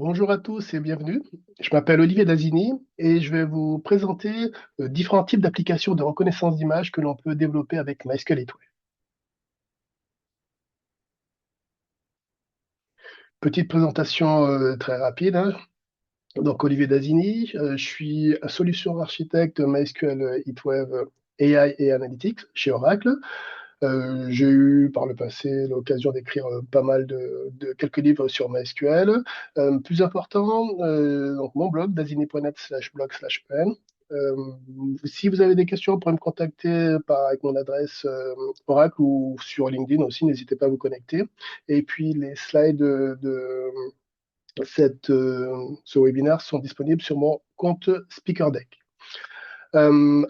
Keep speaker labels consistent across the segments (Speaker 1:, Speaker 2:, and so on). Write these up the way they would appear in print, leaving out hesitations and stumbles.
Speaker 1: Bonjour à tous et bienvenue. Je m'appelle Olivier Dazini et je vais vous présenter différents types d'applications de reconnaissance d'images que l'on peut développer avec MySQL et Web. Petite présentation très rapide, hein. Donc Olivier Dazini, je suis solution architecte MySQL HeatWave AI et Analytics chez Oracle. J'ai eu par le passé l'occasion d'écrire pas mal de quelques livres sur MySQL. Plus important, donc mon blog, dazini.net/blog/en. Euh, Si vous avez des questions, vous pourrez me contacter avec mon adresse Oracle ou sur LinkedIn aussi, n'hésitez pas à vous connecter. Et puis les slides de ce webinaire sont disponibles sur mon compte SpeakerDeck. À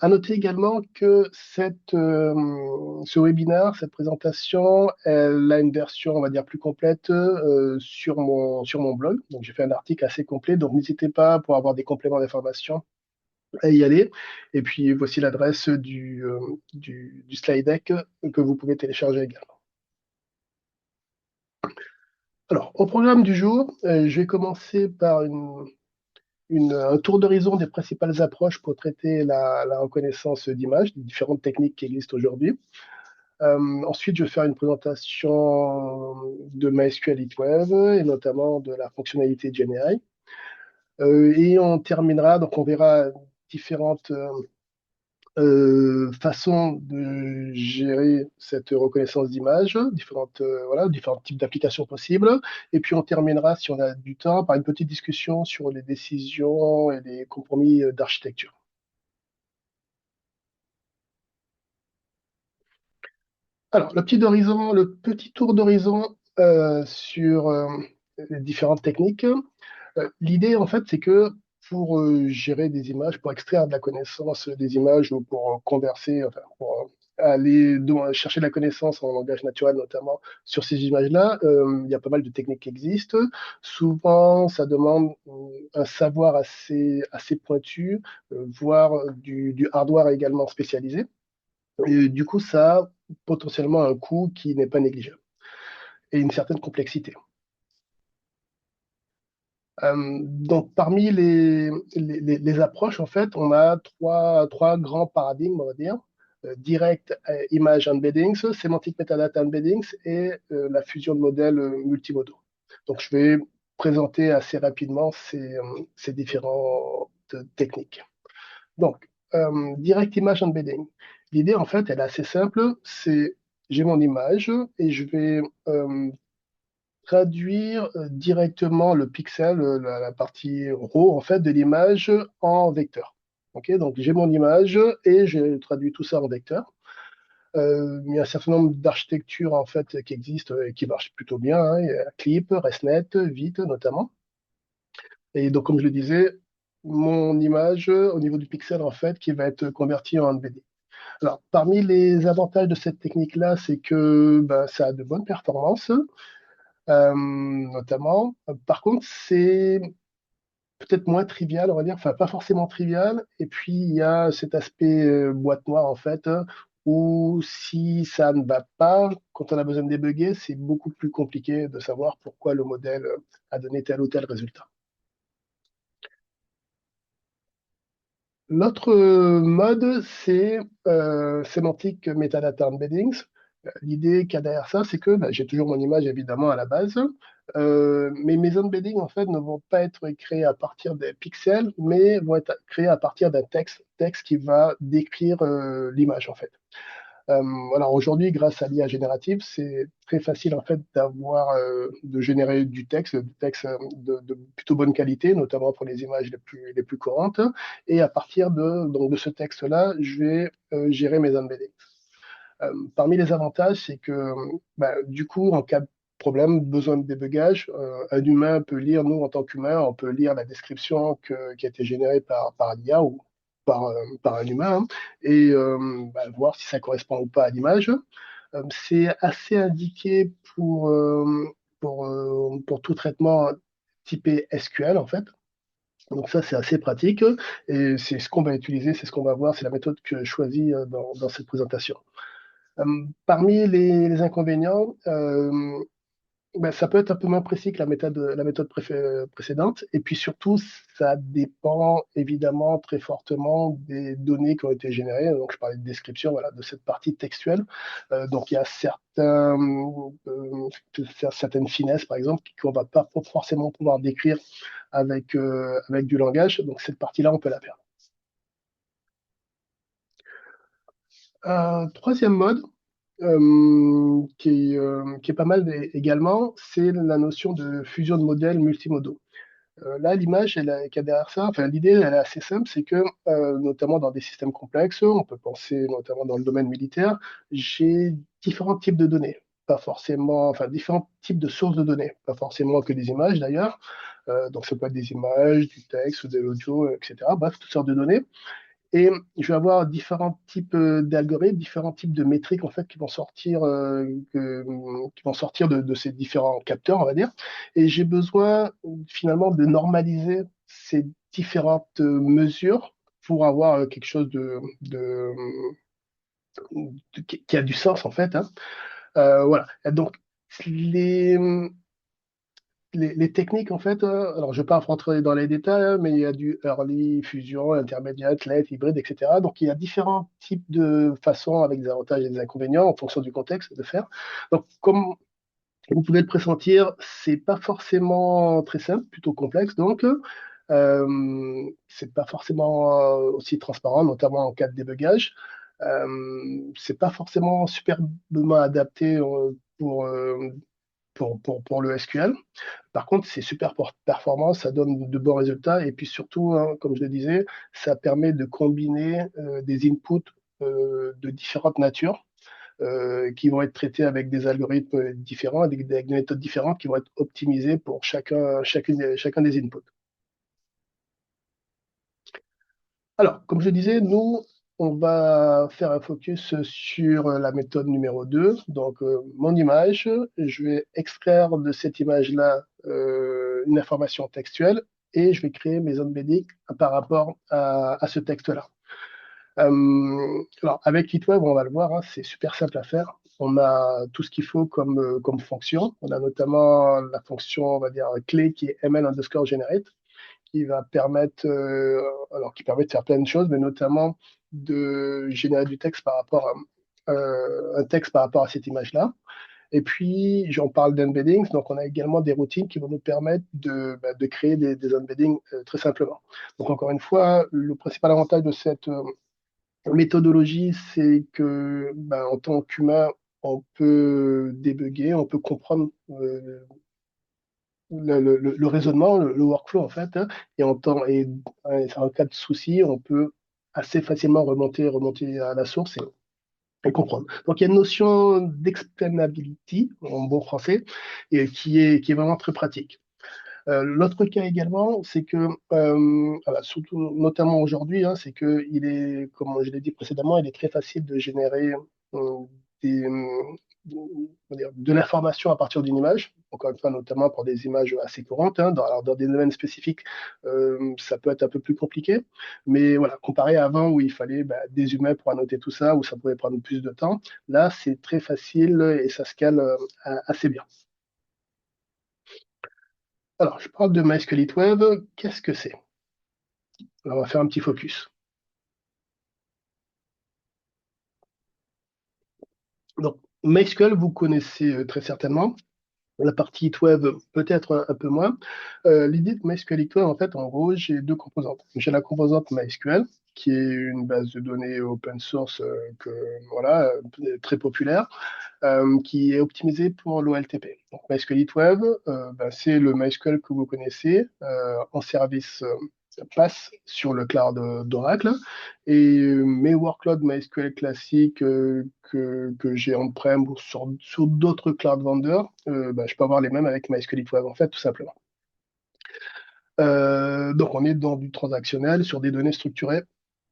Speaker 1: noter également que ce webinaire, cette présentation, elle a une version, on va dire, plus complète sur mon blog. Donc, j'ai fait un article assez complet. Donc, n'hésitez pas pour avoir des compléments d'information à y aller. Et puis, voici l'adresse du slide deck que vous pouvez télécharger également. Alors, au programme du jour, je vais commencer par un tour d'horizon des principales approches pour traiter la reconnaissance d'images, des différentes techniques qui existent aujourd'hui. Ensuite, je vais faire une présentation de MySQL HeatWave et notamment de la fonctionnalité GenAI. Et on terminera, donc on verra différentes façons de gérer cette reconnaissance d'image, voilà, différents types d'applications possibles. Et puis on terminera, si on a du temps, par une petite discussion sur les décisions et les compromis d'architecture. Alors, le petit tour d'horizon sur les différentes techniques. L'idée, en fait, c'est que pour gérer des images, pour extraire de la connaissance des images ou pour converser, enfin, pour chercher de la connaissance en langage naturel, notamment sur ces images-là, il y a pas mal de techniques qui existent. Souvent, ça demande un savoir assez pointu, voire du hardware également spécialisé. Et du coup, ça a potentiellement un coût qui n'est pas négligeable et une certaine complexité. Donc, parmi les approches, en fait, on a trois grands paradigmes, on va dire. Direct Image Embeddings, Semantic Metadata Embeddings et la fusion de modèles multimodaux. Donc, je vais présenter assez rapidement ces différentes techniques. Donc, Direct Image Embedding. L'idée, en fait, elle est assez simple. J'ai mon image et je vais traduire directement le pixel, la partie raw en fait de l'image en vecteur. Ok, donc j'ai mon image et je traduis tout ça en vecteur. Il y a un certain nombre d'architectures en fait qui existent et qui marchent plutôt bien, hein. Il y a Clip, ResNet, Vite notamment. Et donc comme je le disais, mon image au niveau du pixel en fait qui va être converti en NVD. Alors parmi les avantages de cette technique-là, c'est que ben, ça a de bonnes performances notamment. Par contre, c'est peut-être moins trivial, on va dire, enfin pas forcément trivial. Et puis il y a cet aspect boîte noire en fait, où si ça ne va pas, quand on a besoin de débugger, c'est beaucoup plus compliqué de savoir pourquoi le modèle a donné tel ou tel résultat. L'autre mode, c'est Semantic Metadata Embeddings. L'idée qu'il y a derrière ça, c'est que bah, j'ai toujours mon image évidemment à la base, mais mes embeddings en fait ne vont pas être créés à partir des pixels, mais vont être créés à partir d'un texte qui va décrire l'image en fait. Alors aujourd'hui, grâce à l'IA générative, c'est très facile en fait de générer du texte de plutôt bonne qualité, notamment pour les images les plus courantes. Et à partir donc de ce texte-là, je vais gérer mes embeddings. Parmi les avantages, c'est que bah, du coup, en cas de problème, besoin de débugage, un humain peut lire, nous en tant qu'humain, on peut lire la description qui a été générée par l'IA ou par un humain, hein, et bah, voir si ça correspond ou pas à l'image. C'est assez indiqué pour tout traitement typé SQL, en fait. Donc ça, c'est assez pratique et c'est ce qu'on va utiliser, c'est ce qu'on va voir, c'est la méthode que je choisis dans cette présentation. Parmi les inconvénients, Ben, ça peut être un peu moins précis que la méthode précédente. Et puis surtout, ça dépend évidemment très fortement des données qui ont été générées. Donc, je parlais de description, voilà, de cette partie textuelle. Donc, il y a certaines finesses, par exemple, qu'on va pas forcément pouvoir décrire avec du langage. Donc, cette partie-là, on peut la perdre. Troisième mode, qui est pas mal également, c'est la notion de fusion de modèles multimodaux. Là, l'image qu'il y a derrière ça, enfin, l'idée, elle est assez simple, c'est que, notamment dans des systèmes complexes, on peut penser notamment dans le domaine militaire, j'ai différents types de données, pas forcément, enfin, différents types de sources de données, pas forcément que des images d'ailleurs. Donc, ça peut être des images, du texte, de l'audio, etc. Bref, toutes sortes de données. Et je vais avoir différents types d'algorithmes, différents types de métriques en fait qui vont sortir de ces différents capteurs, on va dire. Et j'ai besoin finalement de normaliser ces différentes mesures pour avoir quelque chose qui a du sens en fait, hein. Voilà. Et donc les, les techniques, en fait, alors je ne vais pas rentrer dans les détails, hein, mais il y a du early, fusion, intermédiate, late, hybride, etc. Donc il y a différents types de façons avec des avantages et des inconvénients en fonction du contexte de faire. Donc, comme vous pouvez le pressentir, c'est pas forcément très simple, plutôt complexe. Donc, c'est pas forcément aussi transparent, notamment en cas de débugage. C'est pas forcément superbement adapté pour le SQL. Par contre, c'est super performant, ça donne de bons résultats et puis surtout, hein, comme je le disais, ça permet de combiner des inputs de différentes natures qui vont être traités avec des algorithmes différents, avec des méthodes différentes qui vont être optimisées pour chacun des inputs. Alors, comme je disais, nous, on va faire un focus sur la méthode numéro 2. Donc, mon image, je vais extraire de cette image-là une information textuelle et je vais créer mes embeddings par rapport à ce texte-là. Alors, avec LeetWeb, on va le voir, hein, c'est super simple à faire. On a tout ce qu'il faut comme fonction. On a notamment la fonction, on va dire, clé qui est ML underscore generate qui va permettre, qui permet de faire plein de choses, mais notamment de générer du texte par rapport un texte par rapport à cette image-là. Et puis, j'en parle d'embeddings, donc on a également des routines qui vont nous permettre de créer des embeddings très simplement. Donc, encore une fois, le principal avantage de cette méthodologie, c'est que en tant qu'humain, on peut débugger, on peut comprendre le raisonnement, le workflow en fait, hein, en cas de souci, on peut assez facilement remonter à la source et comprendre. Donc il y a une notion d'explainability en bon français et qui est vraiment très pratique. L'autre cas également, c'est que, voilà, surtout, notamment aujourd'hui, hein, c'est que comme je l'ai dit précédemment, il est très facile de générer euh, comment dire, de l'information à partir d'une image. Encore une fois, notamment pour des images assez courantes, hein. Alors, dans des domaines spécifiques, ça peut être un peu plus compliqué. Mais voilà, comparé à avant où il fallait des humains pour annoter tout ça, où ça pouvait prendre plus de temps, là, c'est très facile et ça se cale assez bien. Alors, je parle de MySQLite Web. Qu'est-ce que c'est? On va faire un petit focus. Donc, MySQL, vous connaissez très certainement. La partie web, peut-être un peu moins. L'idée de MySQL web, en fait, en gros, j'ai deux composantes. J'ai la composante MySQL, qui est une base de données open source voilà, très populaire, qui est optimisée pour l'OLTP. Donc, MySQL Web, c'est le MySQL que vous connaissez en service passe sur le cloud d'Oracle. Et mes workloads MySQL classiques que j'ai on-prem ou sur d'autres cloud vendors, je peux avoir les mêmes avec MySQL Web, en fait, tout simplement. Donc, on est dans du transactionnel sur des données structurées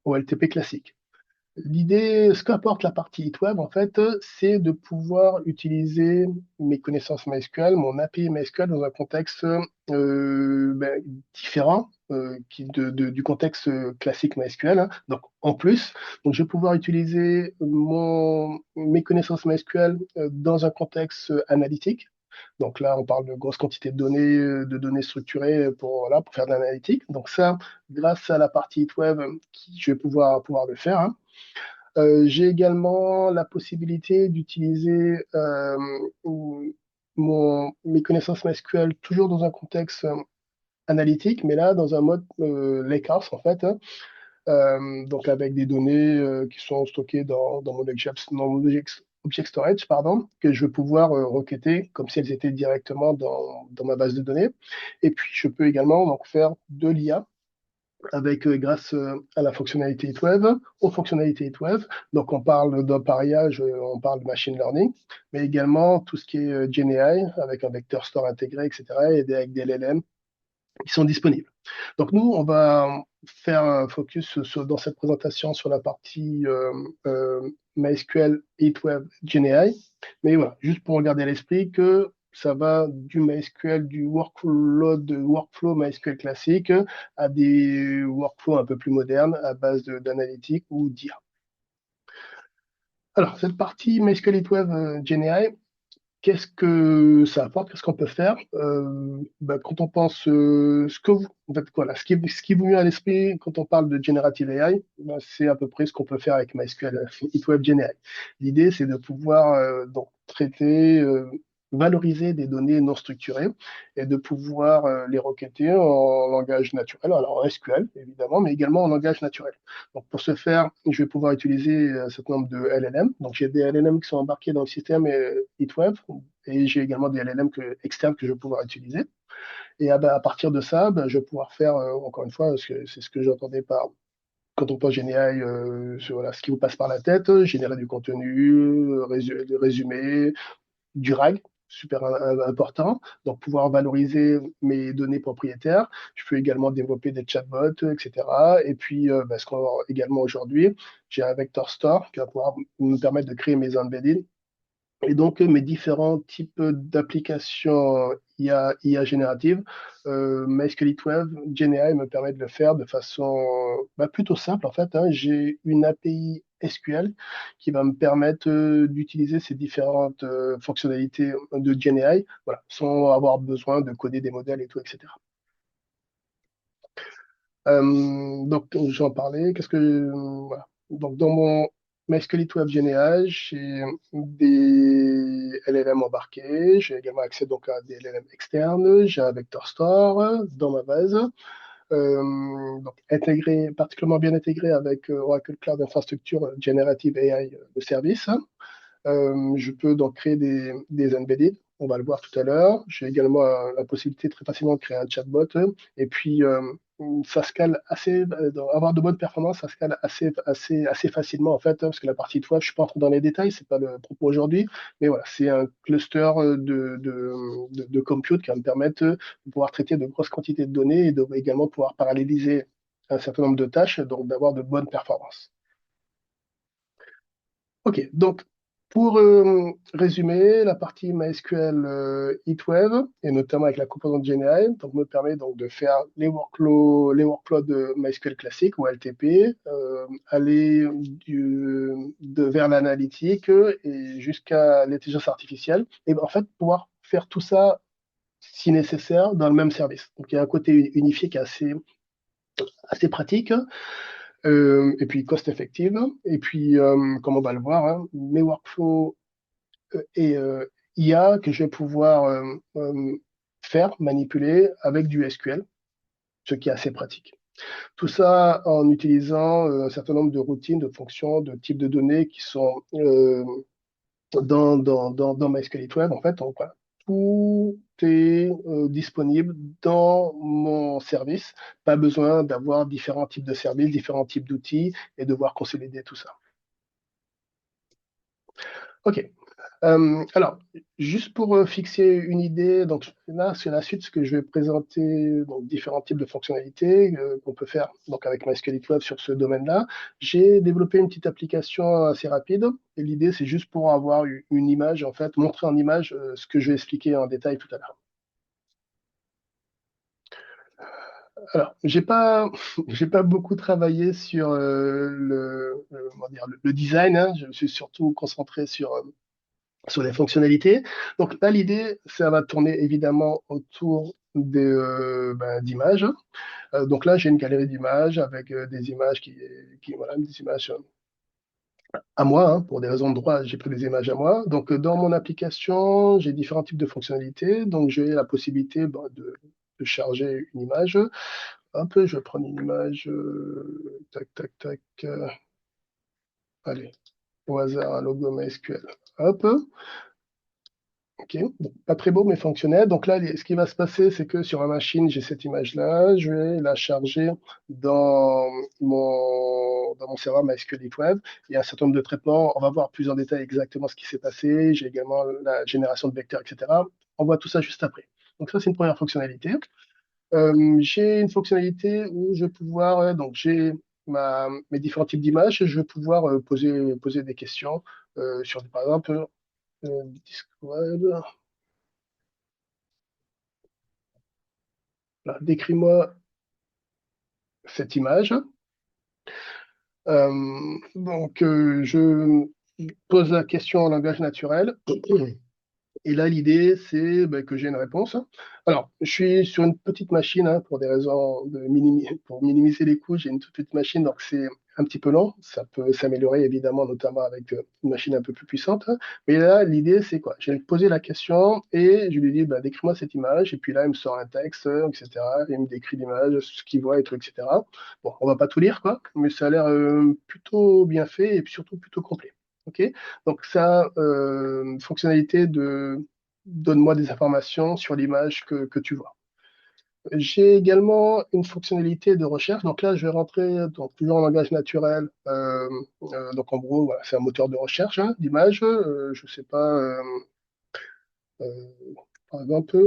Speaker 1: OLTP classique. L'idée, ce qu'apporte la partie HitWeb, en fait, c'est de pouvoir utiliser mes connaissances MySQL, mon API MySQL dans un contexte différent du contexte classique MySQL, hein. Donc, en plus, donc, je vais pouvoir utiliser mes connaissances MySQL dans un contexte analytique. Donc là, on parle de grosses quantités de données structurées pour, voilà, pour faire de l'analytique. Donc ça, grâce à la partie web, je vais pouvoir le faire, hein. J'ai également la possibilité d'utiliser mes connaissances MySQL toujours dans un contexte analytique, mais là dans un mode lakehouse en fait, hein. Donc avec des données qui sont stockées dans mon object storage, pardon, que je vais pouvoir requêter comme si elles étaient directement dans ma base de données. Et puis je peux également donc faire de l'IA avec grâce à la fonctionnalité web, aux fonctionnalités web. Donc on parle d'appareillage, on parle de machine learning, mais également tout ce qui est GenAI avec un vecteur store intégré, etc. et avec des LLM qui sont disponibles. Donc nous, on va faire un focus dans cette présentation sur la partie MySQL 8 Web GenAI. Mais voilà, juste pour regarder à l'esprit que ça va du MySQL, du workflow MySQL classique à des workflows un peu plus modernes à base d'analytique ou d'IA. Alors, cette partie MySQL 8 Web GenAI, qu'est-ce que ça apporte? Qu'est-ce qu'on peut faire? Quand on pense en fait, voilà, ce qui vous vient à l'esprit quand on parle de Generative AI, c'est à peu près ce qu'on peut faire avec MySQL Web GenAI. L'idée, c'est de pouvoir donc traiter, valoriser des données non structurées et de pouvoir les requêter en langage naturel, alors en SQL évidemment, mais également en langage naturel. Donc pour ce faire, je vais pouvoir utiliser un certain nombre de LLM. Donc j'ai des LLM qui sont embarqués dans le système HeatWeb et j'ai également des LLM externes que je vais pouvoir utiliser. Et à partir de ça, je vais pouvoir faire, encore une fois, c'est ce que j'entendais par quand on pense GenAI, voilà, ce qui vous passe par la tête, générer du contenu, des résumés, du RAG, super important. Donc, pouvoir valoriser mes données propriétaires. Je peux également développer des chatbots, etc. Et puis, ce qu'on a également aujourd'hui, j'ai un vector store qui va pouvoir me permettre de créer mes embeddings et donc, mes différents types d'applications IA générative, MySQL Web, GenAI me permet de le faire de façon plutôt simple en fait, hein. J'ai une API SQL qui va me permettre d'utiliser ces différentes fonctionnalités de GenAI, voilà, sans avoir besoin de coder des modèles et tout, etc. Donc, j'en parlais. Voilà. Donc, dans mon MySQL Web GNA, j'ai des LLM embarqués. J'ai également accès donc à des LLM externes. J'ai un vector store dans ma base. Donc, particulièrement bien intégré avec Oracle Cloud Infrastructure Generative AI de service. Je peux donc créer des embedded, on va le voir tout à l'heure. J'ai également la possibilité très facilement de créer un chatbot. Et puis, ça scale avoir de bonnes performances, ça scale assez facilement en fait, hein, parce que la partie de web, je ne suis pas entré dans les détails, c'est pas le propos aujourd'hui, mais voilà, c'est un cluster de compute qui va me permettre de pouvoir traiter de grosses quantités de données et de également pouvoir paralléliser un certain nombre de tâches, donc d'avoir de bonnes performances. Ok, donc pour résumer, la partie MySQL HeatWeb, et notamment avec la composante GenAI, donc me permet donc de faire les workflows de MySQL classique ou LTP, aller vers l'analytique et jusqu'à l'intelligence artificielle, et en fait pouvoir faire tout ça si nécessaire dans le même service. Donc il y a un côté unifié qui est assez pratique et puis cost-effective. Et puis, comme on va le voir, hein, mes workflows et IA que je vais pouvoir faire, manipuler avec du SQL, ce qui est assez pratique. Tout ça en utilisant un certain nombre de routines, de fonctions, de types de données qui sont dans MySQL Web. En fait, donc, voilà, tout est disponible dans mon service. Pas besoin d'avoir différents types de services, différents types d'outils et devoir consolider tout ça. OK. Alors, juste pour fixer une idée, donc là, c'est la suite, ce que je vais présenter, donc différents types de fonctionnalités qu'on peut faire donc avec MySQL Web sur ce domaine-là. J'ai développé une petite application assez rapide et l'idée, c'est juste pour avoir une image, en fait, montrer en image ce que je vais expliquer en détail tout à l'heure. Alors, j'ai pas beaucoup travaillé sur comment dire, le design, hein. Je me suis surtout concentré sur sur les fonctionnalités. Donc là, l'idée, ça va tourner évidemment autour d'images. Donc là, j'ai une galerie d'images avec des images voilà, des images à moi, hein, pour des raisons de droit, j'ai pris des images à moi. Donc dans mon application, j'ai différents types de fonctionnalités. Donc j'ai la possibilité de charger une image. Hop, je vais prendre une image, tac, tac, tac, allez, au hasard, un logo MySQL. Hop, ok, bon, pas très beau mais fonctionnel. Donc là, ce qui va se passer, c'est que sur ma machine, j'ai cette image-là, je vais la charger dans dans mon serveur MySQL Web. Il y a un certain nombre de traitements. On va voir plus en détail exactement ce qui s'est passé. J'ai également la génération de vecteurs, etc. On voit tout ça juste après. Donc ça, c'est une première fonctionnalité. J'ai une fonctionnalité où je vais pouvoir, donc j'ai mes différents types d'images, je vais pouvoir poser des questions sur, par exemple, disque web. Voilà, décris-moi cette image. Je pose la question en langage naturel. Et là, l'idée, c'est que j'ai une réponse. Alors, je suis sur une petite machine hein, pour des raisons pour minimiser les coûts. J'ai une toute petite machine, donc c'est un petit peu lent. Ça peut s'améliorer évidemment, notamment avec une machine un peu plus puissante. Mais là, l'idée, c'est quoi? J'ai posé la question et je lui dis, décris-moi cette image. Et puis là, il me sort un texte, etc. Il me décrit l'image, ce qu'il voit et tout, etc. Bon, on va pas tout lire, quoi, mais ça a l'air plutôt bien fait et puis surtout plutôt complet. OK? Donc, ça, fonctionnalité de donne-moi des informations sur l'image que tu vois. J'ai également une fonctionnalité de recherche. Donc là, je vais rentrer donc, toujours en langage naturel. Donc en gros, voilà, c'est un moteur de recherche hein, d'image. Je ne sais pas, euh, par exemple,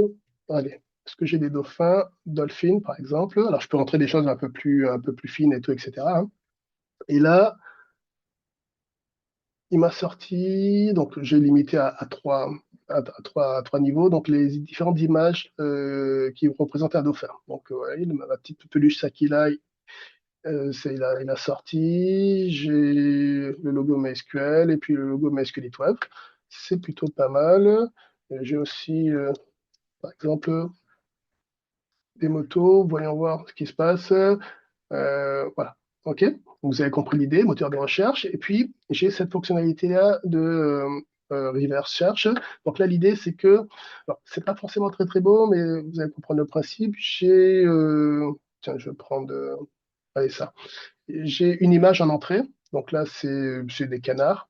Speaker 1: allez, est-ce que j'ai des dauphins, dolphins, par exemple? Alors je peux rentrer des choses un peu plus fines et tout, etc. hein. Et là, il m'a sorti, donc j'ai limité à trois niveaux, donc les différentes images qui représentent un dauphin. Donc, ouais, ma petite peluche Sakila, il a sorti. J'ai le logo MySQL et puis le logo MySQL Web. C'est plutôt pas mal. J'ai aussi, par exemple, des motos. Voyons voir ce qui se passe. Voilà. OK. Vous avez compris l'idée, moteur de recherche. Et puis, j'ai cette fonctionnalité-là de reverse search. Donc là, l'idée, c'est que, alors, c'est pas forcément très très beau, mais vous allez comprendre le principe. Tiens, je vais prendre, allez, ça. J'ai une image en entrée. Donc là, c'est des canards.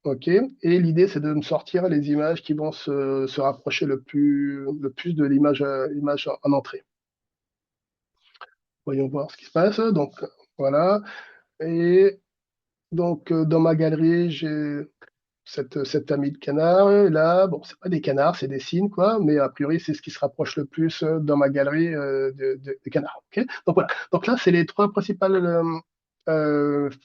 Speaker 1: OK. Et l'idée, c'est de me sortir les images qui vont se rapprocher le plus de l'image en entrée. Voyons voir ce qui se passe. Donc, voilà. Et donc, dans ma galerie, j'ai cette amie de canard. Et là, bon, c'est pas des canards, c'est des cygnes, quoi. Mais a priori, c'est ce qui se rapproche le plus dans ma galerie des canards. OK. Donc, voilà. Donc là, c'est les trois principales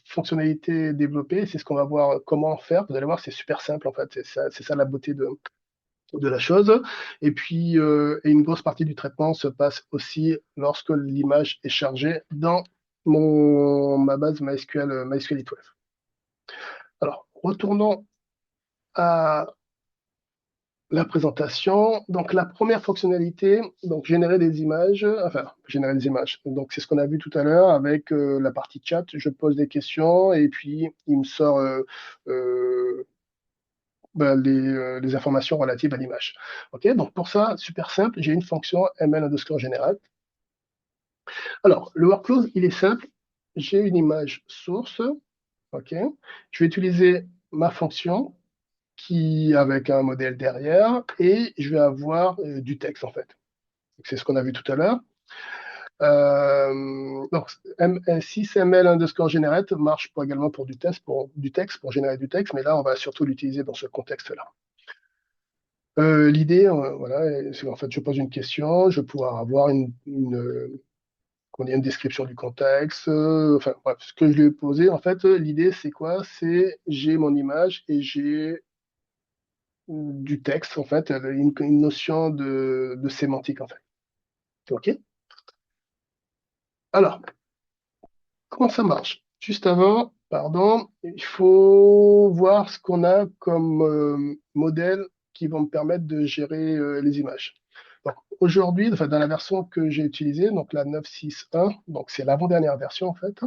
Speaker 1: fonctionnalités développées. C'est ce qu'on va voir comment faire. Vous allez voir, c'est super simple, en fait. C'est ça la beauté de la chose. Et puis, et une grosse partie du traitement se passe aussi lorsque l'image est chargée dans ma base MySQL Web. Alors, retournons à la présentation. Donc, la première fonctionnalité, donc générer des images, enfin, générer des images. Donc, c'est ce qu'on a vu tout à l'heure avec la partie chat. Je pose des questions et puis il me sort euh, les informations relatives à l'image. OK, donc pour ça, super simple, j'ai une fonction ml underscore général. Alors, le workflow, il est simple. J'ai une image source. OK, je vais utiliser ma fonction avec un modèle derrière et je vais avoir du texte en fait. C'est ce qu'on a vu tout à l'heure. Donc, 6ml underscore generate marche également pour du texte, pour générer du texte, mais là, on va surtout l'utiliser dans ce contexte-là. L'idée, voilà, c'est en fait, je pose une question, je vais pouvoir avoir comment dire, une description du contexte. Enfin, bref, ce que je lui ai posé, en fait, l'idée, c'est quoi? C'est j'ai mon image et j'ai du texte, en fait, une notion de sémantique, en fait. OK? Alors, comment ça marche? Juste avant. Pardon, il faut voir ce qu'on a comme modèle qui vont me permettre de gérer les images. Donc aujourd'hui, enfin, dans la version que j'ai utilisée, donc la 9.6.1, donc c'est l'avant-dernière version en fait.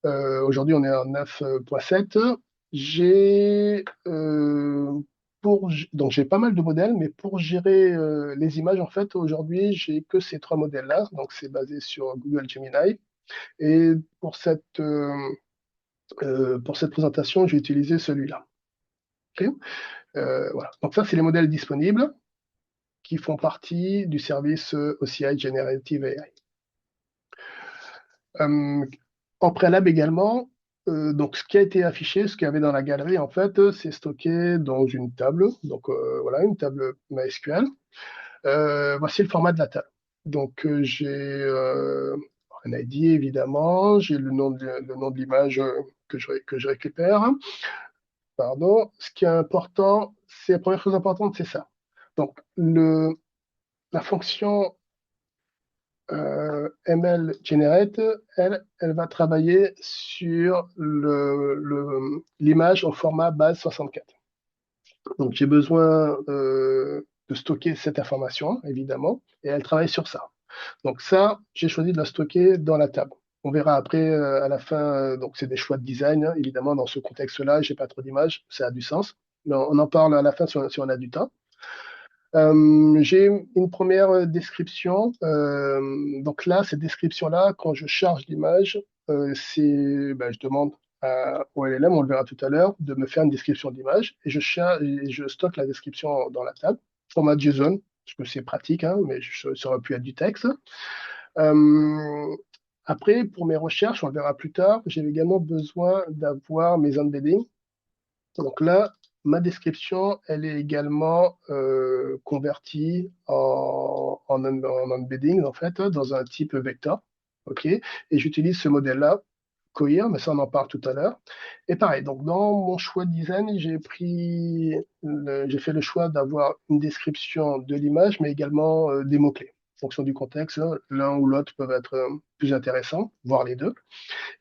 Speaker 1: Aujourd'hui, on est en 9.7. J'ai donc j'ai pas mal de modèles, mais pour gérer les images, en fait, aujourd'hui, j'ai que ces trois modèles-là. Donc c'est basé sur Google Gemini. Et pour cette présentation, j'ai utilisé celui-là. Ok. Voilà. Donc ça, c'est les modèles disponibles qui font partie du service OCI Generative AI. En préalable également, donc ce qui a été affiché, ce qu'il y avait dans la galerie, en fait, c'est stocké dans une table. Donc voilà, une table MySQL. Voici le format de la table. Donc j'ai un ID évidemment, j'ai le nom de l'image que je récupère. Pardon. Ce qui est important, c'est la première chose importante, c'est ça. Donc la fonction ML Generate, elle va travailler sur l'image au format base 64. Donc j'ai besoin de stocker cette information, évidemment, et elle travaille sur ça. Donc ça, j'ai choisi de la stocker dans la table. On verra après, à la fin, donc c'est des choix de design, hein. Évidemment, dans ce contexte-là, j'ai pas trop d'images, ça a du sens. Mais on en parle à la fin si on a du temps. J'ai une première description. Donc là, cette description-là, quand je charge l'image, je demande au LLM, on le verra tout à l'heure, de me faire une description d'image et et je stocke la description dans la table, format JSON, parce que c'est pratique, hein, mais ça aurait pu être du texte. Euh, Après, pour mes recherches, on le verra plus tard, j'ai également besoin d'avoir mes embeddings. Donc là, ma description, elle est également convertie en embedding, en fait, dans un type vector. OK? Et j'utilise ce modèle-là, Cohere, mais ça, on en parle tout à l'heure. Et pareil, donc dans mon choix de design, j'ai fait le choix d'avoir une description de l'image, mais également des mots-clés. En fonction du contexte, hein, l'un ou l'autre peuvent être plus intéressants, voire les deux.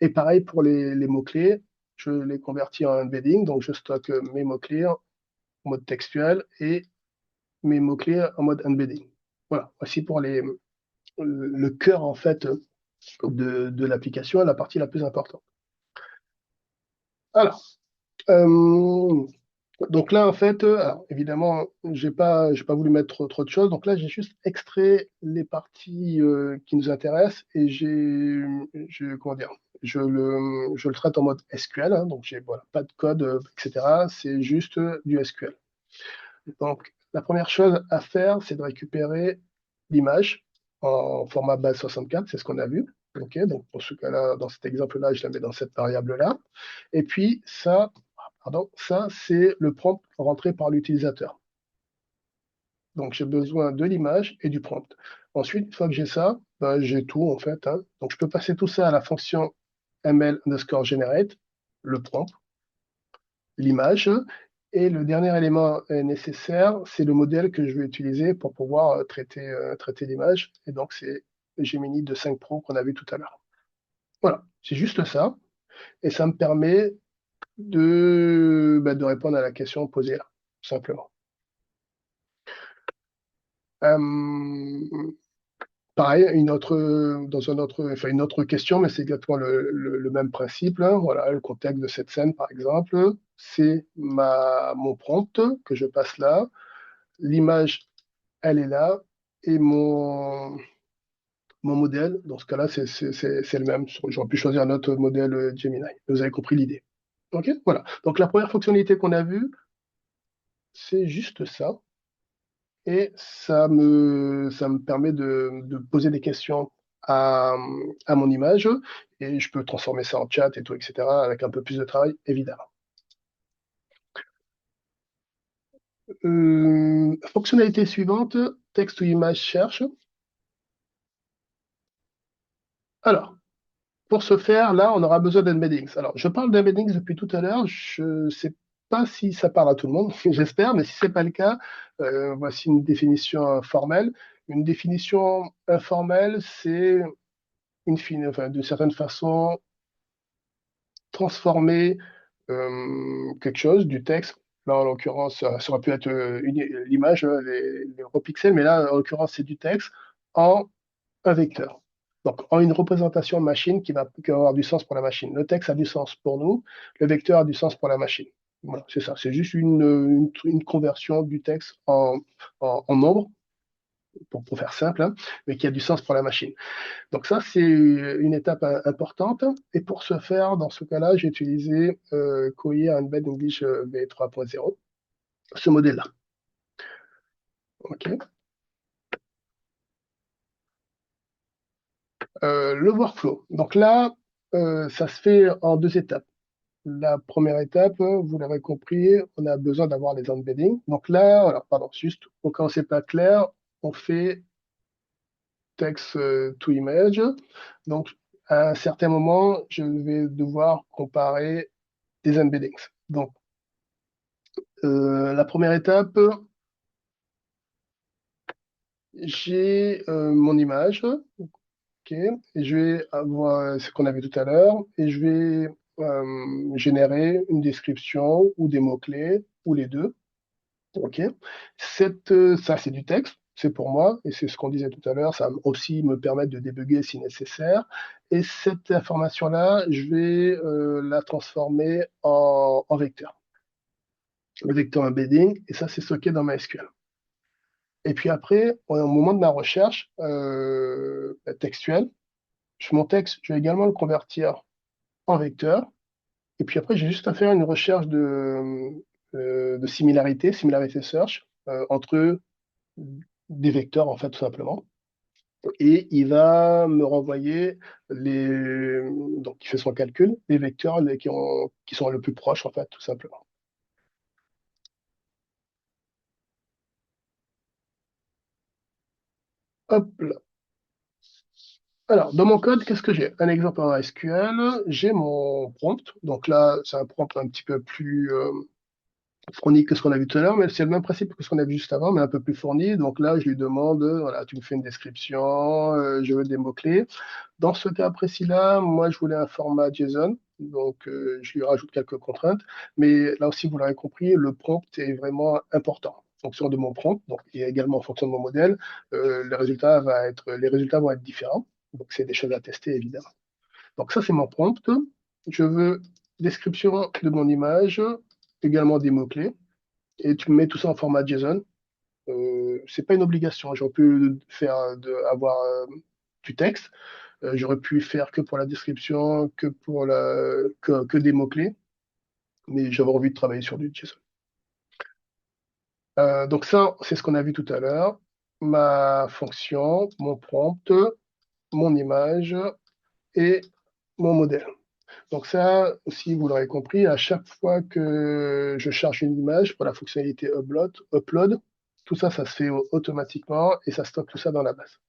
Speaker 1: Et pareil pour les mots-clés, je les convertis en embedding, donc je stocke mes mots-clés en mode textuel et mes mots-clés en mode embedding. Voilà, voici pour le cœur en fait de l'application, la partie la plus importante. Alors, euh, donc là en fait, alors, évidemment, j'ai pas voulu mettre trop de choses, donc là j'ai juste extrait les parties qui nous intéressent et comment dire, je le traite en mode SQL, hein, donc j'ai voilà, pas de code, etc. C'est juste du SQL. Donc, la première chose à faire, c'est de récupérer l'image en format base 64, c'est ce qu'on a vu. Ok, donc pour ce cas-là, dans cet exemple-là, je la mets dans cette variable-là. Et puis ça, c'est le prompt rentré par l'utilisateur. Donc j'ai besoin de l'image et du prompt. Ensuite, une fois que j'ai ça, ben, j'ai tout en fait, hein. Donc je peux passer tout ça à la fonction ml_generate, le prompt, l'image. Et le dernier élément nécessaire, c'est le modèle que je vais utiliser pour pouvoir traiter l'image. Et donc, c'est le Gemini de 5 Pro qu'on a vu tout à l'heure. Voilà, c'est juste ça. Et ça me permet de répondre à la question posée là, tout simplement. Euh, Pareil, une autre question, mais c'est exactement le même principe, hein. Voilà, le contexte de cette scène, par exemple, c'est mon prompt que je passe là. L'image, elle est là. Et mon modèle, dans ce cas-là, c'est le même. J'aurais pu choisir un autre modèle Gemini. Vous avez compris l'idée. OK? Voilà. Donc, la première fonctionnalité qu'on a vue, c'est juste ça. Et ça me permet de poser des questions à, à mon image. Et je peux transformer ça en chat et tout, etc. avec un peu plus de travail, évidemment. Fonctionnalité suivante, texte ou image cherche. Alors, pour ce faire, là, on aura besoin d'embeddings. Alors, je parle d'embeddings depuis tout à l'heure. Je ne sais pas si ça parle à tout le monde, j'espère, mais si ce n'est pas le cas, voici une définition formelle. Une définition informelle, c'est enfin, d'une certaine façon, transformer quelque chose, du texte. Là, en l'occurrence, ça aurait pu être l'image, les gros pixels, mais là, en l'occurrence, c'est du texte en un vecteur. Donc, en une représentation machine qui va avoir du sens pour la machine. Le texte a du sens pour nous, le vecteur a du sens pour la machine. Voilà, c'est ça. C'est juste une conversion du texte en nombre, pour faire simple, hein, mais qui a du sens pour la machine. Donc ça, c'est une étape importante. Et pour ce faire, dans ce cas-là, j'ai utilisé Koei Embed English V3.0, ce modèle-là. OK. Le workflow. Donc là, ça se fait en deux étapes. La première étape, vous l'avez compris, on a besoin d'avoir les embeddings. Donc là, alors, pardon, juste au cas où c'est pas clair, on fait text to image. Donc, à un certain moment, je vais devoir comparer des embeddings. Donc, la première étape, j'ai mon image, ok, et je vais avoir ce qu'on a vu tout à l'heure, et je vais générer une description ou des mots-clés, ou les deux. Ok. Ça, c'est du texte, c'est pour moi, et c'est ce qu'on disait tout à l'heure, ça va aussi me permettre de débugger si nécessaire. Et cette information-là, je vais la transformer en vecteur, le vecteur embedding, et ça, c'est stocké dans MySQL. Et puis après, au moment de ma recherche textuelle, mon texte, je vais également le convertir en vecteur. Et puis après, j'ai juste à faire une recherche de similarité search, entre des vecteurs, en fait, tout simplement. Et il va me renvoyer donc il fait son calcul, les vecteurs qui sont le plus proches, en fait, tout simplement. Hop là. Alors, dans mon code, qu'est-ce que j'ai? Un exemple en SQL, j'ai mon prompt. Donc là, c'est un prompt un petit peu plus fourni que ce qu'on a vu tout à l'heure, mais c'est le même principe que ce qu'on a vu juste avant, mais un peu plus fourni. Donc là, je lui demande, voilà, tu me fais une description, je veux des mots-clés. Dans ce cas précis-là, moi, je voulais un format JSON, donc je lui rajoute quelques contraintes. Mais là aussi, vous l'aurez compris, le prompt est vraiment important. En fonction de mon prompt, donc, et également en fonction de mon modèle, les résultats vont être différents. Donc, c'est des choses à tester, évidemment. Donc, ça, c'est mon prompt. Je veux description de mon image, également des mots-clés, et tu me mets tout ça en format JSON. C'est pas une obligation. J'aurais pu avoir du texte. J'aurais pu faire que pour la description, que des mots-clés, mais j'avais envie de travailler sur du JSON. Donc ça, c'est ce qu'on a vu tout à l'heure. Ma fonction, mon prompt, mon image et mon modèle. Donc ça, aussi, vous l'aurez compris, à chaque fois que je charge une image pour la fonctionnalité upload, tout ça, ça se fait automatiquement et ça stocke tout ça dans la base.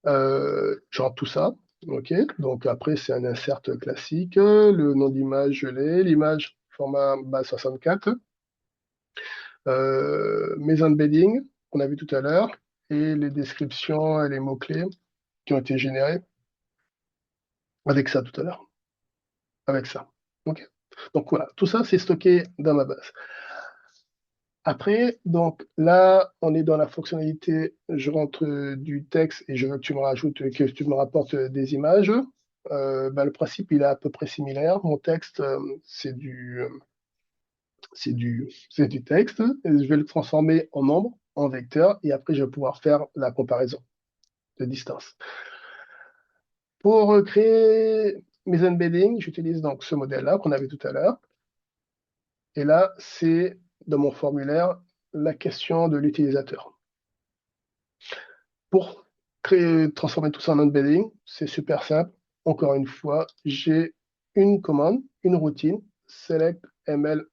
Speaker 1: Je rentre tout ça, ok. Donc après, c'est un insert classique. Le nom d'image, je l'ai. L'image, format base 64. Mes embeddings, qu'on a vu tout à l'heure, et les descriptions et les mots-clés qui ont été générés avec ça tout à l'heure. Avec ça. Ok. Donc voilà, tout ça, c'est stocké dans ma base. Après, donc là, on est dans la fonctionnalité, je rentre du texte et je veux que tu me que tu me rapportes des images. Le principe, il est à peu près similaire. Mon texte, c'est du texte. Et je vais le transformer en nombre, en vecteur, et après, je vais pouvoir faire la comparaison de distance. Pour créer mes embeddings, j'utilise donc ce modèle-là qu'on avait tout à l'heure. Et là, c'est dans mon formulaire la question de l'utilisateur. Pour transformer tout ça en embedding, c'est super simple. Encore une fois, j'ai une commande, une routine, select ml,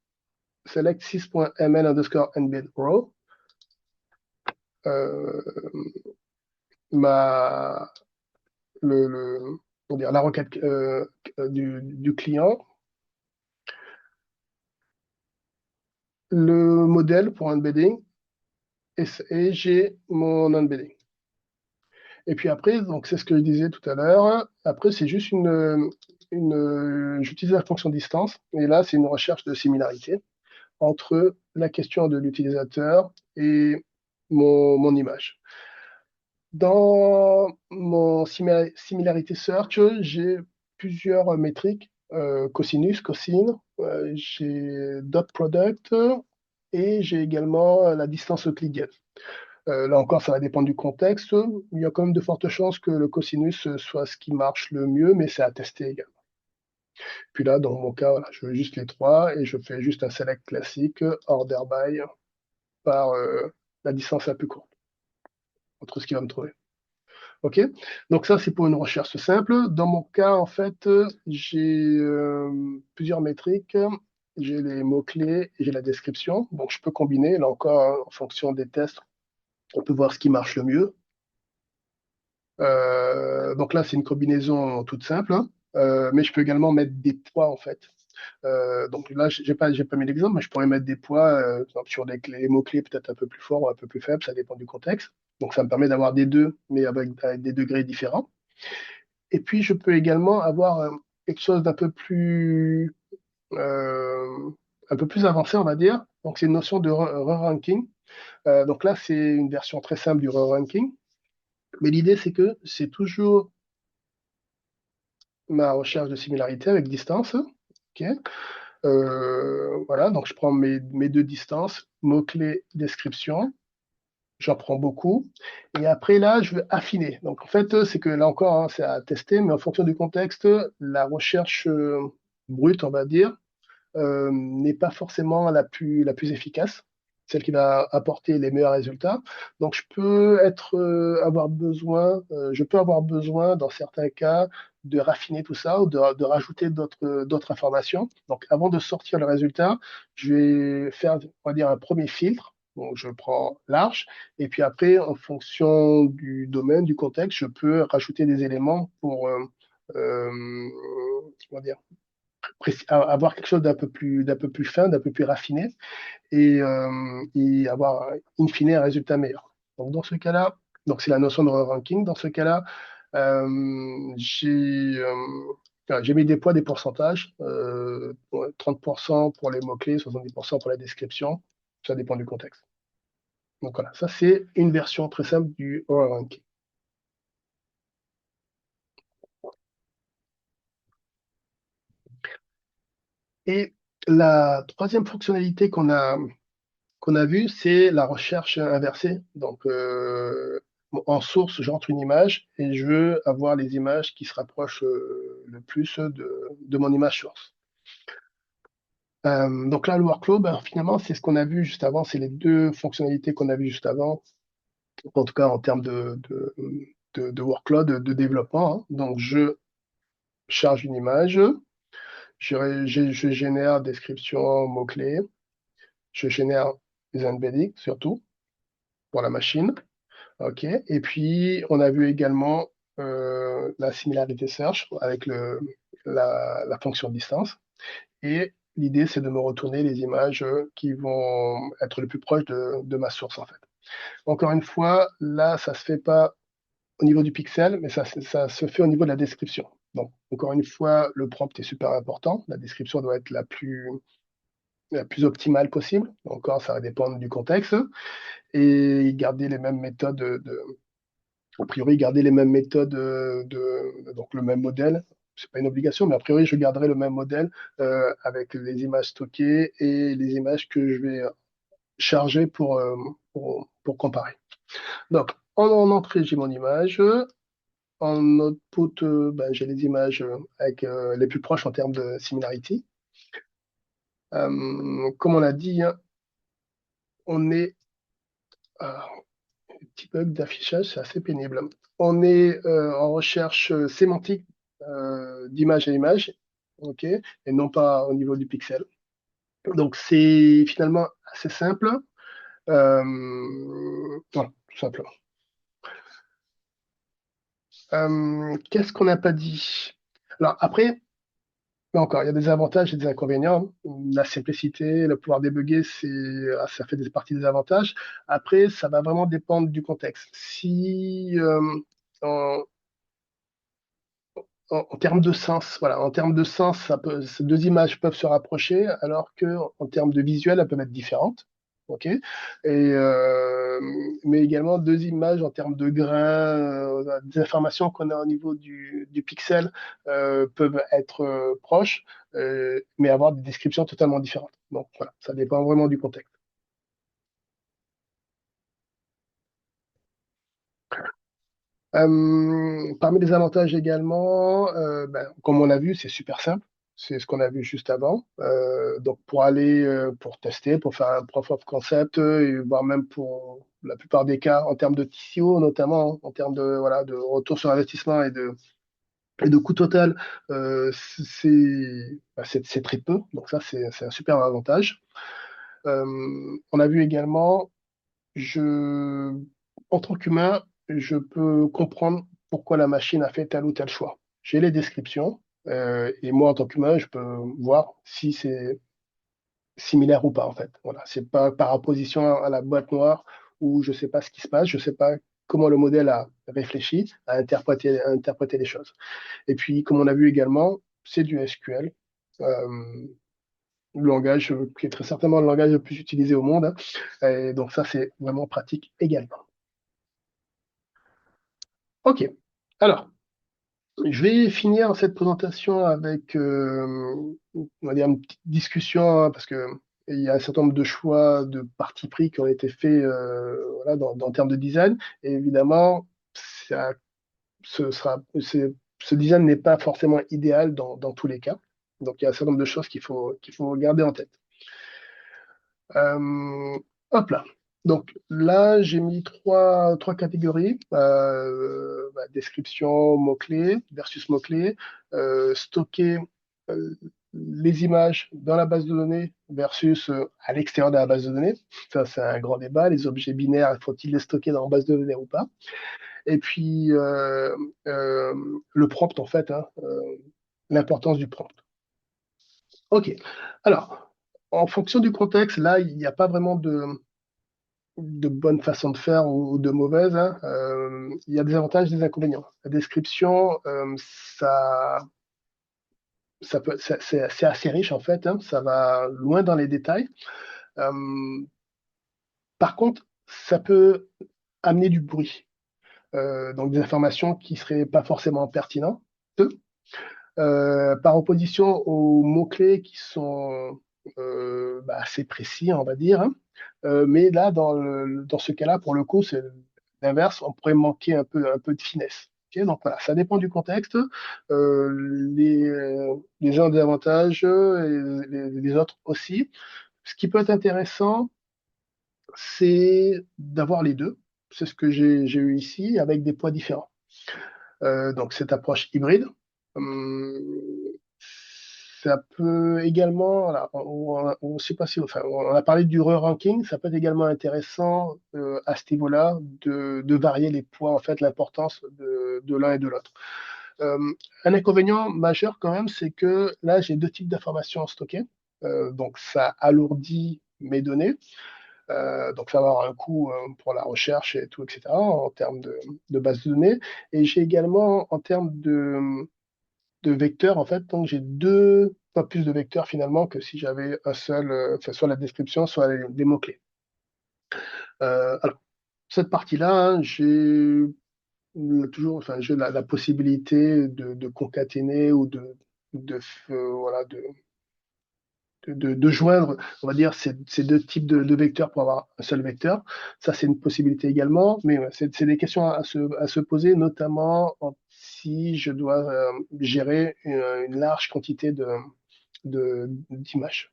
Speaker 1: select 6.ml underscore embed row. Euh, ma, on va dire, la requête du client, le modèle pour embedding, et j'ai mon embedding. Et puis après, donc c'est ce que je disais tout à l'heure. Après, c'est juste j'utilise la fonction distance, et là, c'est une recherche de similarité entre la question de l'utilisateur et mon image. Dans mon similarity search, j'ai plusieurs métriques, cosinus, cosine, j'ai dot product et j'ai également la distance euclidienne. Là encore, ça va dépendre du contexte. Il y a quand même de fortes chances que le cosinus soit ce qui marche le mieux, mais c'est à tester également. Puis là, dans mon cas, voilà, je veux juste les trois et je fais juste un select classique, order by, par la distance la plus courte entre ce qu'il va me trouver. OK? Donc ça, c'est pour une recherche simple. Dans mon cas, en fait, j'ai plusieurs métriques. J'ai les mots-clés et j'ai la description. Donc je peux combiner, là encore, hein, en fonction des tests, on peut voir ce qui marche le mieux. Donc là, c'est une combinaison toute simple, hein. Mais je peux également mettre des poids, en fait. Donc là, j'ai pas mis l'exemple, mais je pourrais mettre des poids sur les mots-clés peut-être un peu plus forts ou un peu plus faibles, ça dépend du contexte. Donc ça me permet d'avoir des deux, mais avec des degrés différents. Et puis, je peux également avoir quelque chose euh, un peu plus avancé, on va dire. Donc, c'est une notion de re-ranking. Donc là, c'est une version très simple du re-ranking. Mais l'idée, c'est que c'est toujours ma recherche de similarité avec distance. OK. Voilà, donc je prends mes deux distances, mots-clés, description. J'en prends beaucoup. Et après, là, je veux affiner. Donc, en fait, c'est que là encore, hein, c'est à tester, mais en fonction du contexte, la recherche brute, on va dire, n'est pas forcément la plus efficace, celle qui va apporter les meilleurs résultats. Donc, je peux avoir besoin, dans certains cas, de raffiner tout ça ou de rajouter d'autres informations. Donc, avant de sortir le résultat, je vais faire, on va dire, un premier filtre. Donc, je prends large, et puis après, en fonction du domaine, du contexte, je peux rajouter des éléments pour, euh, comment dire, avoir quelque chose d'un peu plus fin, d'un peu plus raffiné et avoir in fine un résultat meilleur. Donc dans ce cas-là, donc c'est la notion de ranking. Dans ce cas-là, euh, j'ai j'ai mis des poids, des pourcentages, 30% pour les mots-clés, 70% pour la description. Ça dépend du contexte. Donc voilà, ça c'est une version très simple du ranking. Et la troisième fonctionnalité qu'on a vu, c'est la recherche inversée. Donc, en source, j'entre une image et je veux avoir les images qui se rapprochent le plus de mon image source. Donc là, le workflow, ben, finalement, c'est ce qu'on a vu juste avant. C'est les deux fonctionnalités qu'on a vues juste avant, en tout cas en termes de workload, de développement, hein. Donc, je charge une image, je génère description, mots-clés, je génère des embeddings surtout pour la machine. OK. Et puis, on a vu également la similarité search avec la fonction distance. Et l'idée, c'est de me retourner les images qui vont être le plus proches de ma source, en fait. Encore une fois, là, ça se fait pas au niveau du pixel, mais ça se fait au niveau de la description. Donc, encore une fois, le prompt est super important. La description doit être la plus optimale possible. Encore, ça va dépendre du contexte. Et garder les mêmes méthodes a priori, garder les mêmes méthodes, donc le même modèle. C'est pas une obligation, mais a priori, je garderai le même modèle avec les images stockées et les images que je vais charger pour comparer. Donc, en entrée, j'ai mon image. En output, ben, j'ai les images avec les plus proches en termes de similarity. Comme on l'a dit, hein, on est petit bug d'affichage, c'est assez pénible. On est en recherche sémantique d'image à image, ok, et non pas au niveau du pixel. Donc c'est finalement assez simple. Voilà, tout simplement. Qu'est-ce qu'on n'a pas dit? Alors après, là encore, il y a des avantages et des inconvénients. La simplicité, le pouvoir débugger, ça fait partie des avantages. Après, ça va vraiment dépendre du contexte. Si en termes de sens, voilà, en termes de sens, ces deux images peuvent se rapprocher, alors que en termes de visuel, elles peuvent être différentes. Ok. Mais également deux images en termes de grains, des informations qu'on a au niveau du pixel peuvent être proches, mais avoir des descriptions totalement différentes. Donc voilà, ça dépend vraiment du contexte. Parmi les avantages également, ben, comme on a vu, c'est super simple. C'est ce qu'on a vu juste avant. Donc pour aller, pour tester, pour faire un proof of concept, et voire même pour la plupart des cas en termes de TCO, notamment en termes de, voilà, de retour sur investissement et de coût total, c'est très peu. Donc ça, c'est un super avantage. On a vu également je, en tant qu'humain, je peux comprendre pourquoi la machine a fait tel ou tel choix. J'ai les descriptions, et moi, en tant qu'humain, je peux voir si c'est similaire ou pas, en fait. Voilà, c'est pas par opposition à la boîte noire où je sais pas ce qui se passe, je sais pas comment le modèle a réfléchi, à interpréter les choses. Et puis, comme on a vu également, c'est du SQL. Le langage qui est très certainement le langage le plus utilisé au monde, hein. Et donc ça, c'est vraiment pratique également. Ok. Alors, je vais finir cette présentation avec, on va dire, une petite discussion, hein, parce que il y a un certain nombre de choix de parti pris qui ont été faits, voilà, en termes de design. Et évidemment, ça, ce design n'est pas forcément idéal dans tous les cas. Donc, il y a un certain nombre de choses qu'il faut garder en tête. Euh, hop là. Donc là, j'ai mis trois catégories. Bah, description, mots-clés versus mots-clés. Stocker euh, les images dans la base de données versus à l'extérieur de la base de données. Ça, c'est un grand débat. Les objets binaires, faut-il les stocker dans la base de données ou pas? Et puis, euh, le prompt, en fait, hein, l'importance du prompt. OK. Alors, en fonction du contexte, là, il n'y a pas vraiment de bonne façon de faire ou de mauvaise, hein. Il y a des avantages et des inconvénients. La description, ça, c'est assez riche en fait, hein. Ça va loin dans les détails. Euh, Par contre, ça peut amener du bruit, donc des informations qui seraient pas forcément pertinentes. Par opposition aux mots-clés qui sont bah, assez précis, on va dire, hein. Mais là, dans ce cas-là, pour le coup, c'est l'inverse, on pourrait manquer un peu de finesse. Ok, donc voilà, ça dépend du contexte. Les uns ont des avantages et les autres aussi. Ce qui peut être intéressant, c'est d'avoir les deux. C'est ce que j'ai eu ici avec des poids différents. Donc cette approche hybride. Hum, Ça peut également, voilà, on sait pas si, enfin, on a parlé du re-ranking, ça peut être également intéressant à ce niveau-là de varier les poids, en fait, l'importance de l'un et de l'autre. Euh, un inconvénient majeur quand même, c'est que là, j'ai deux types d'informations stockées. Donc ça alourdit mes données. Donc ça va avoir un coût pour la recherche et tout, etc., en termes de base de données. Et j'ai également, en termes de vecteurs, en fait, donc j'ai deux fois plus de vecteurs finalement que si j'avais un seul, enfin, soit la description, soit les mots-clés. Alors, cette partie-là, hein, j'ai toujours, enfin, j'ai la possibilité de concaténer ou de, voilà, de joindre, on va dire, ces deux types de vecteurs pour avoir un seul vecteur. Ça, c'est une possibilité également, mais ouais, c'est des questions à se poser, notamment si je dois gérer une large quantité d'images.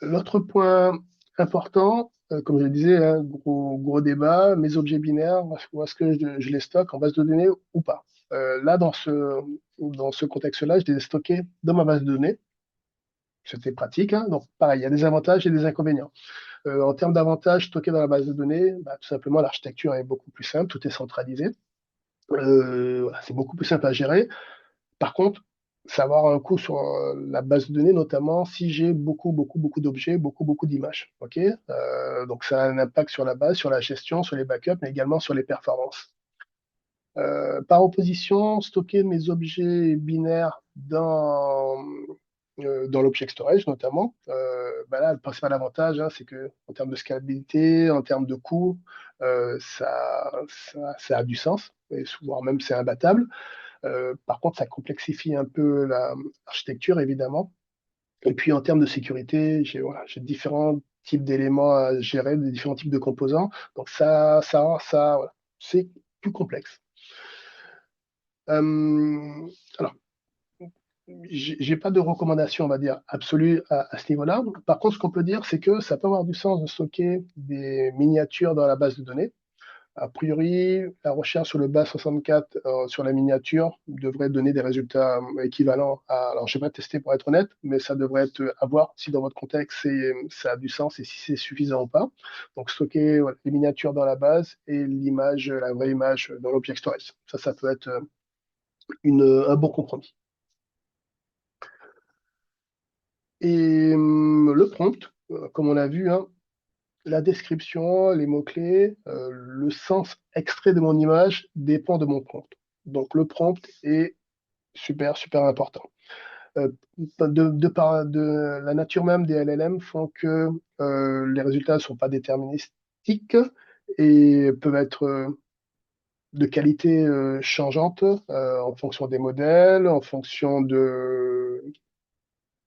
Speaker 1: L'autre point important, comme je le disais, hein, gros débat, mes objets binaires, où est-ce que je les stocke en base de données ou pas? Là, dans ce contexte-là, je les ai stockés dans ma base de données. C'était pratique, hein. Donc, pareil, il y a des avantages et des inconvénients. En termes d'avantages, stocker dans la base de données, bah, tout simplement, l'architecture est beaucoup plus simple, tout est centralisé. Voilà, c'est beaucoup plus simple à gérer. Par contre, ça va avoir un coût sur la base de données, notamment si j'ai beaucoup d'objets, beaucoup d'images. Ok. Donc, ça a un impact sur la base, sur la gestion, sur les backups, mais également sur les performances. Par opposition, stocker mes objets binaires dans l'object storage notamment, bah là, le principal avantage, hein, c'est que en termes de scalabilité, en termes de coût, ça a du sens, et souvent même c'est imbattable. Par contre, ça complexifie un peu l'architecture, évidemment. Et puis en termes de sécurité, j'ai différents types d'éléments à gérer, des différents types de composants. Donc voilà, c'est plus complexe. Euh, alors, j'ai pas de recommandation, on va dire, absolue à ce niveau-là. Par contre, ce qu'on peut dire, c'est que ça peut avoir du sens de stocker des miniatures dans la base de données. A priori, la recherche sur le bas 64 sur la miniature devrait donner des résultats équivalents à. Alors, je n'ai pas testé pour être honnête, mais ça devrait être à voir si dans votre contexte ça a du sens et si c'est suffisant ou pas. Donc, stocker voilà, les miniatures dans la base et l'image, la vraie image dans l'object storage. Ça peut être un bon compromis. Et le prompt, comme on a vu, hein, la description, les mots-clés, le sens extrait de mon image dépend de mon prompt. Donc le prompt est super, super important. Euh, de la nature même des LLM font que les résultats ne sont pas déterministiques et peuvent être de qualité changeante en fonction des modèles, en fonction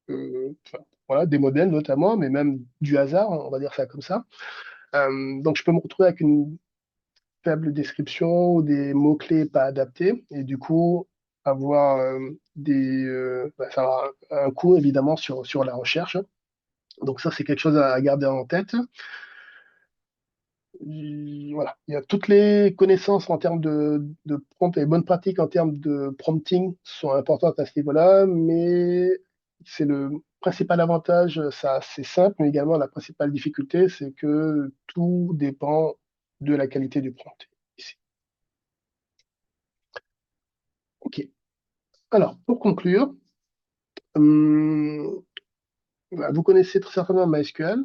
Speaker 1: enfin, voilà, des modèles notamment, mais même du hasard, on va dire ça comme ça. Donc je peux me retrouver avec une faible description ou des mots-clés pas adaptés et du coup avoir ça aura un coût évidemment sur la recherche. Donc ça, c'est quelque chose à garder en tête. Voilà, il y a toutes les connaissances en termes de prompt et bonnes pratiques en termes de prompting sont importantes à ce niveau-là, mais c'est le principal avantage, ça c'est simple, mais également la principale difficulté, c'est que tout dépend de la qualité du prompt. Ici. Ok. Alors, pour conclure, hum, bah, vous connaissez très certainement MySQL.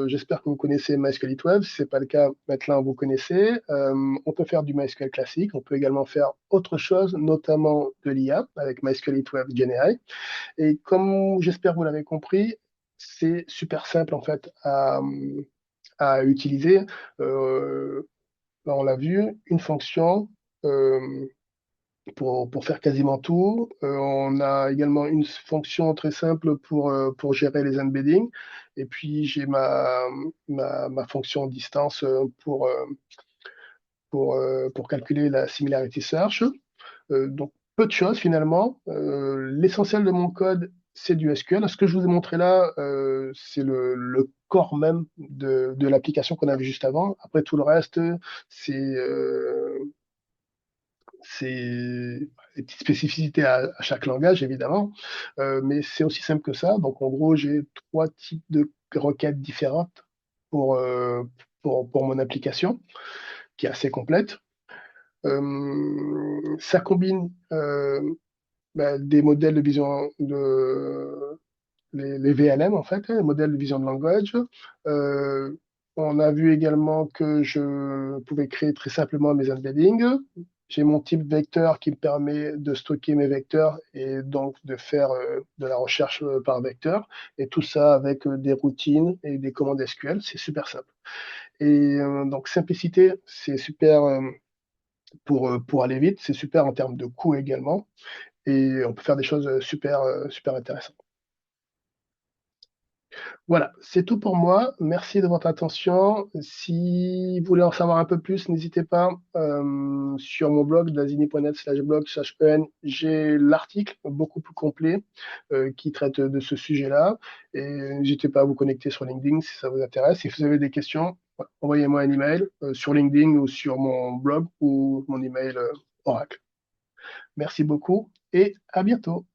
Speaker 1: J'espère que vous connaissez MySQL Web. Si ce n'est pas le cas, maintenant vous connaissez. On peut faire du MySQL classique. On peut également faire autre chose, notamment de l'IA avec MySQL Web GenAI. Et comme j'espère que vous l'avez compris, c'est super simple en fait à utiliser. Là, on l'a vu, une fonction. euh, pour faire quasiment tout. On a également une fonction très simple pour gérer les embeddings. Et puis, j'ai ma fonction distance pour calculer la similarity search. Donc, peu de choses finalement. L'essentiel de mon code, c'est du SQL. Ce que je vous ai montré là, c'est le corps même de l'application qu'on avait juste avant. Après, tout le reste, c'est c'est des petites spécificités à chaque langage, évidemment, mais c'est aussi simple que ça. Donc, en gros, j'ai trois types de requêtes différentes pour, euh, pour mon application, qui est assez complète. Ça combine des modèles de vision les VLM, en fait, hein, les modèles de vision de langage. Euh, on a vu également que je pouvais créer très simplement mes embeddings. J'ai mon type vecteur qui me permet de stocker mes vecteurs et donc de faire de la recherche par vecteur. Et tout ça avec des routines et des commandes SQL. C'est super simple. Et donc, simplicité, c'est super pour aller vite. C'est super en termes de coût également. Et on peut faire des choses super, super intéressantes. Voilà, c'est tout pour moi. Merci de votre attention. Si vous voulez en savoir un peu plus, n'hésitez pas sur mon blog dazini.net/blog/en. J'ai l'article beaucoup plus complet qui traite de ce sujet-là. Et n'hésitez pas à vous connecter sur LinkedIn si ça vous intéresse. Si vous avez des questions, voilà, envoyez-moi un email sur LinkedIn ou sur mon blog ou mon email Oracle. Merci beaucoup et à bientôt.